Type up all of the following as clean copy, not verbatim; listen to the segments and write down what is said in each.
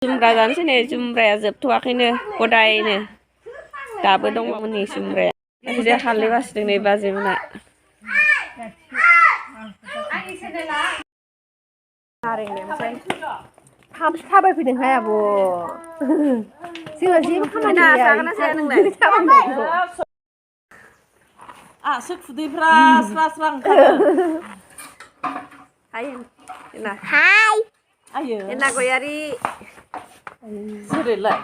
जुमब्रा जानोसै नै जुमब्राया जोबथ'वाखैनो गदायनो दाबो दंबावो नै जुमब्राया ओरैजाय हालदै बासिदों नै बाजैमोना नारें लेमसै थाबायफैदोंहाय आब' जोंहा जेबो खामानि गैया जागोन ना जाया नोंलाय आंहासो खुदैफ्रा स्रा स्रा ओंखारो हाय एना हाय आयो एना गयारि सोरलाय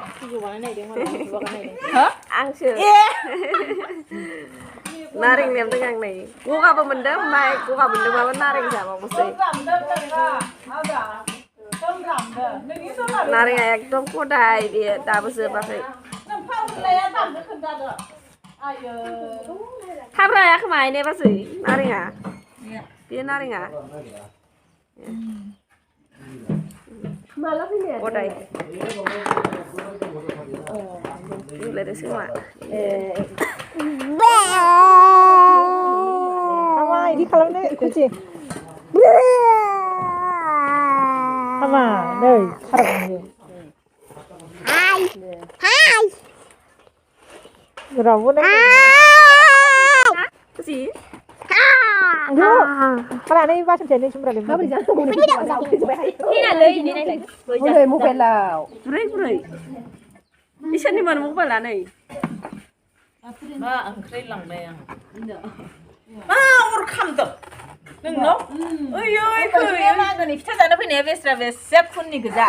हो आंसो नारें लेमदों आं नै गगाबो मोनदों ओमफ्राय गगा मोनदोंबाबो नारें जाबावनोसै नारेंआ एकदम गदाय बेयो दाबो जोबाखै थाब राया खोमा एने बाजै नारेंआ बे नारेंआ माला फैनाया गदाय गेलेदोंसो खोमा हामा इदि खालामनो खुसि हामा नै खारगोन हाय हाय रावबो नै खुसि खालानै बासनसेनै जुमब्रा लेमनो माबोरै जानांगौ फैनानै हनै मबाइलाव बुरै बुरै इसोरनिमोन मबाइला नै मा ओंख्रि लांनाय आं मा अर खामदों नोंनाव ओइ ओइ फै मागोनि फिथा जानो फैनाया बेस्रा बेसे खुननि गोजा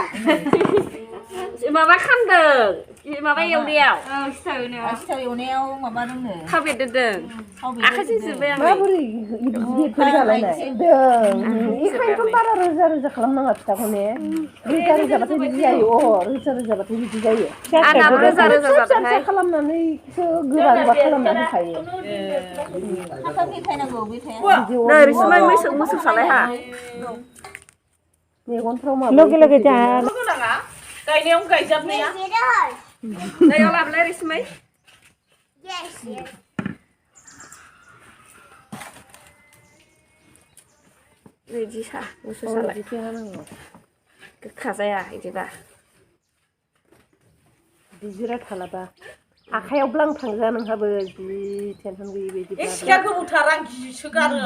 माबा खामदों माबा एवनायाव सिथाव एवनायाव माबा दंनो थाव बेरदेरदों आखाइजों जिरबाय आं माबोरै बेफोर जालायनाय बेखायनोथ' बारा रोजा रोजा खालामनाङा फिथाखौ ने रोजा रोजाबाथाय बिदि जायो रोजा रोजाबाथाय बिदि जायो आंनाबो रोजा रोजा फिसा जादोंहाय खालामनानैसो गोबा गोबा खालामना होखायो नै रैसुमै मोसौ सालायहा मेगनफ्राव लगे लगे जा गायनायाव गायजाबनाया नैयाव लाबोलाय रैसुमै बिदि सा मोसौ सालाय गोखा जाया बिदिबा बिजिरा थालाबा आखाइयाव ब्लां थांजा नोंहाबो जि टेनसन गैयि बायदि सिखा गोबौथार आं गिसो गारो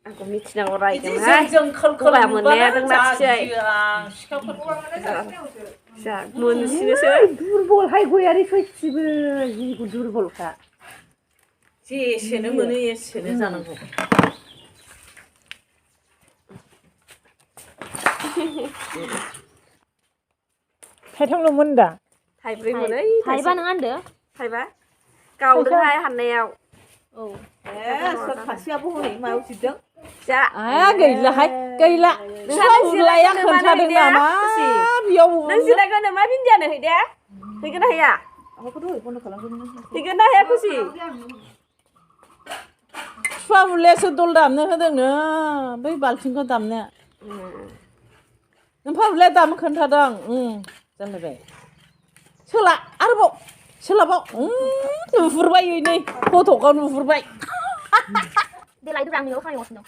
आंखौ मिथिनांगौ रायगोनहाय गगा मोननाया नोंना थियाय मोनसिनोसै दुरबलहाय गयारि सयथिबो जि दुरबलखा जेसेनो मोनो एसेनो जानांगौ थाइथामल'मोन दा थाइब्रै मोनो थाइबा नङा होनदो थाइबा गावदोंहाय हाननायाव सोर खासेयाबो हनै मायाव जिरदों जा गैलाहाय गैला फिसालाया खोन्थादों नामा बेयाव नों जिरायगोन मा बिन्दियानो हैदे हैगोन ना हैया हैगोन ना हैया खुसि बिफा बुलायासो दल दामनो होदोंनो बै बाल्थिंखौ दामनो नोंफा बुलाया दामनो खोन्थादों जालायबाय सोला आरोबाव सोलाबाव नुहुरबाय नै फटकआव नुहुरबाय देलाय आं न'आव खामानि मावगासिनो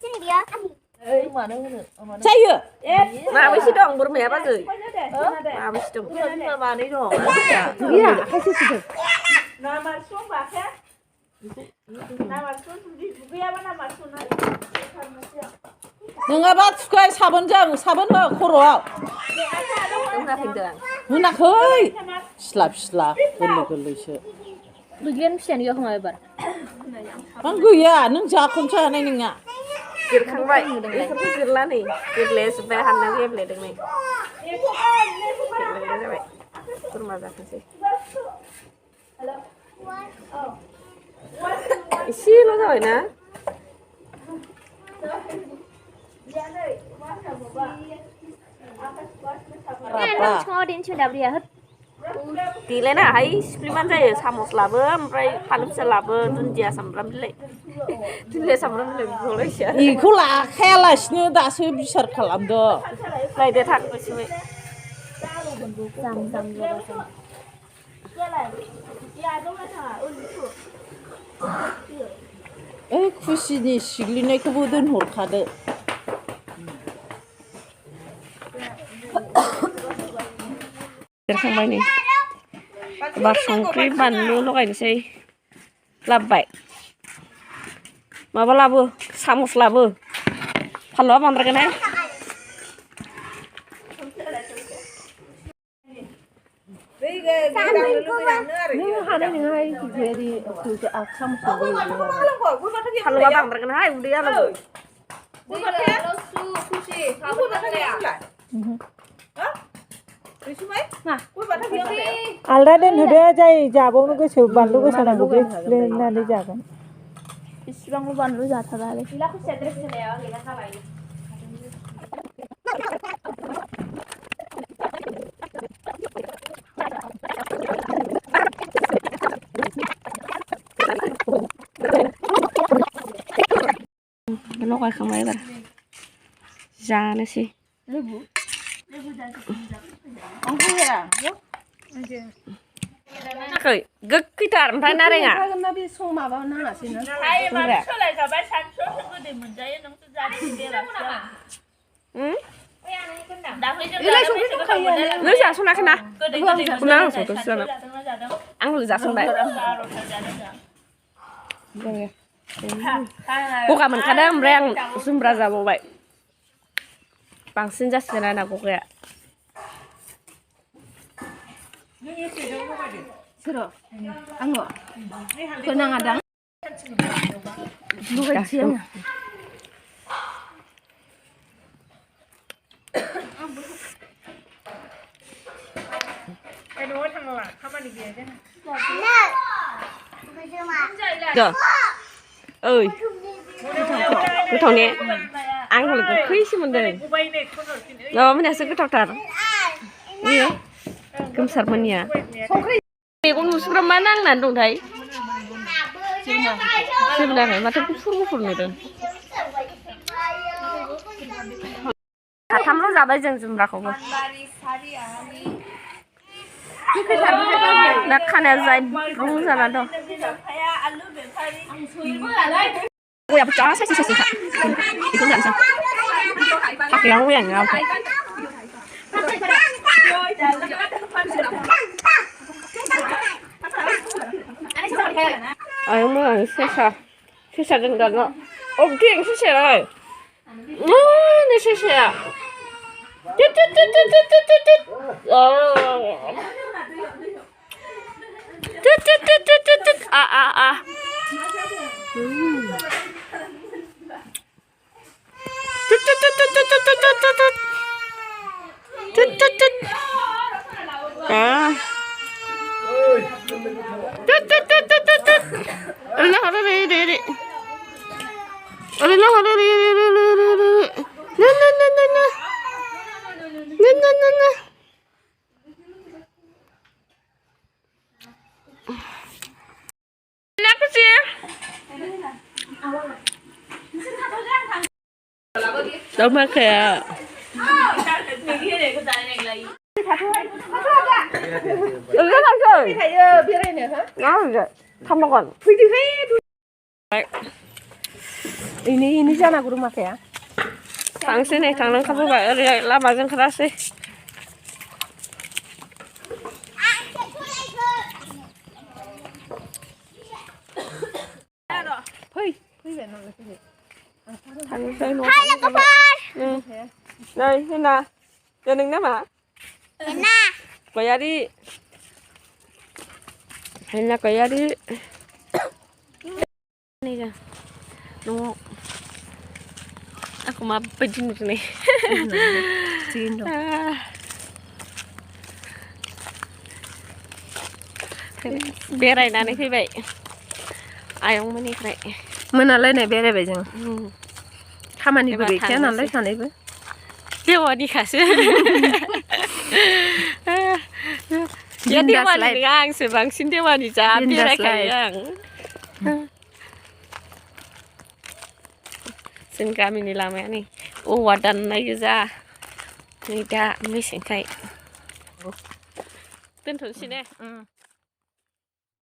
दं गैया जायो माबैसे दं बोरमाया बाजै माबैसे दं मानै दं गैया आखाइसो सुदों नङाबा थुखाय साबोनजों साबोन हो खर'आव होनाखै फिस्ला फिस्ला गोरलै गोरलैसो बैग्रियानो फिसायानो गैया खोमा एबार मा गैया नों जाखौनोसो हानाय नङा जिरखांबाय बेखौथ' जिरला नै गेब्लेजोब्बाय हाननायाव गेब्लेदों नै गेब्लेनाय जाबाय बोरमा जाथोंसै एसेल' जाबायना देलायनाङाहाय सिफ्लेबानो जायो सामस लाबो ओमफ्राय फानलु फिसा लाबो दुन्दिया सामब्राम बिलाइ दुन्दिया सामब्राम बिलाइ बिहरलायसै बेखौ लाखायालासिनो दासो बिसार खालामदो लायदो थांनोसै खुसिनि सिग्लिनायखौबो दोनहरखादो देरखांबाय नै एबार संख्रि बानलु लगायनोसै लाबोबाय माबा लाबो सामस लाबो फानलुआ बांद्रायगोनहाय नों हानाय नङाहाय बेबायदि सामसखौबो फानलुआ बांद्रायगोनहाय उदैया लोगो आलदा दोनहोदो जाय जाबावनो गोसो बानलु गोसा नांगौ बे सिफ्लेनानै जागोन इसिबांबो बानलु जाथारालै लगायखांबाय एबार जानोसै गोखैथार ओमफ्राय नारेंआ बे सं माबा नाङासै ना सोलायजाबाय सानसु गोदै मोनजायो नोंसो नों जासनाखै ना आंबो जासनबाय गगा मोनखादों ओमफ्राय आं जुमब्रा जाबावबाय बांसिन जासिगोन आंना गगाया सोर आङो होनाङा दां लगायसै आङो न'आव थाङोबा खामानि गैया जोंहा ओइ गोथाव ने आं हले गोखैसो मोनदों माबा मोनहासो गोथावथार बेयो गोमसार मोननिया मेगन मुसुग्रा मा नांनानै दंथाय जेबो नाङाखै माथो गुफुर गुफुर नुदों साथामल' जाबाय जों जुमब्राखौबो दा खानाया जाय रुं जाना दं गयाबो जा साइसे साइसेखा बेखौनो जानोसै फाख्रियाव गया नङा ओमफ्राय 아유 뭐 세사 된다나 어떻게 세사야 내 세사야 뚜뚜뚜뚜뚜뚜뚜 뚜뚜뚜뚜뚜뚜 아아아 뚜뚜뚜뚜뚜뚜뚜뚜뚜 뚜뚜뚜 아 너무 막혀요. बेरायनो हो थांबावगोन फैदोहाय इनि जानांगौ रुमाखाया थांसै नै थांनो ओंखारबोबाय ओरै लामाजों ओंखारासै फैबाय नालाय फैबाय थांनोसै नै हेना दा नोंना मा हेना गयारि हेना गयारि नै जा न'आव aku mampet nih बेरायनानै फैबाय आयंमोननिफ्राय मोनालायनाय बेरायबाय जों खामानिबो गैखाया नालाय सानैबो देवानिखासो देवानि नङा आंसो बांसिन देवानि जा बेरायखायो आं जों गामिनि लामाया नै औवा दाननाय गोजा नै दा मेसेंखाय दोनथ'नोसै ने